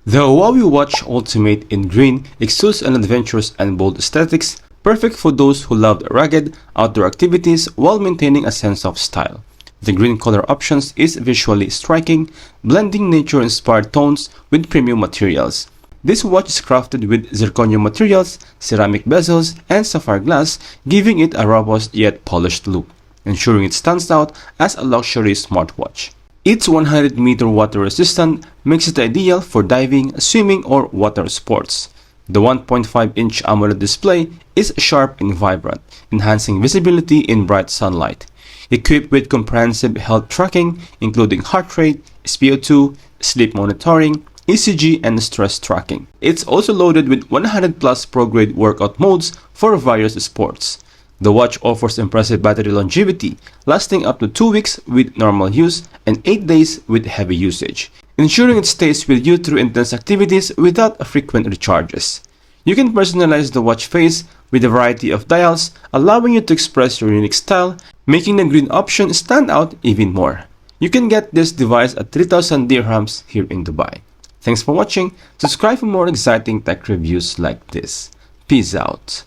The Huawei Watch Ultimate in green exudes an adventurous and bold aesthetics, perfect for those who love rugged outdoor activities while maintaining a sense of style. The green color options is visually striking, blending nature-inspired tones with premium materials. This watch is crafted with zirconium materials, ceramic bezels, and sapphire glass, giving it a robust yet polished look, ensuring it stands out as a luxury smartwatch. Its 100-meter water resistant makes it ideal for diving, swimming, or water sports. The 1.5-inch AMOLED display is sharp and vibrant, enhancing visibility in bright sunlight. Equipped with comprehensive health tracking, including heart rate, SpO2, sleep monitoring, ECG, and stress tracking. It's also loaded with 100+ pro-grade workout modes for various sports. The watch offers impressive battery longevity, lasting up to 2 weeks with normal use and 8 days with heavy usage, ensuring it stays with you through intense activities without frequent recharges. You can personalize the watch face with a variety of dials, allowing you to express your unique style, making the green option stand out even more. You can get this device at 3,000 dirhams here in Dubai. Thanks for watching. Subscribe for more exciting tech reviews like this. Peace out.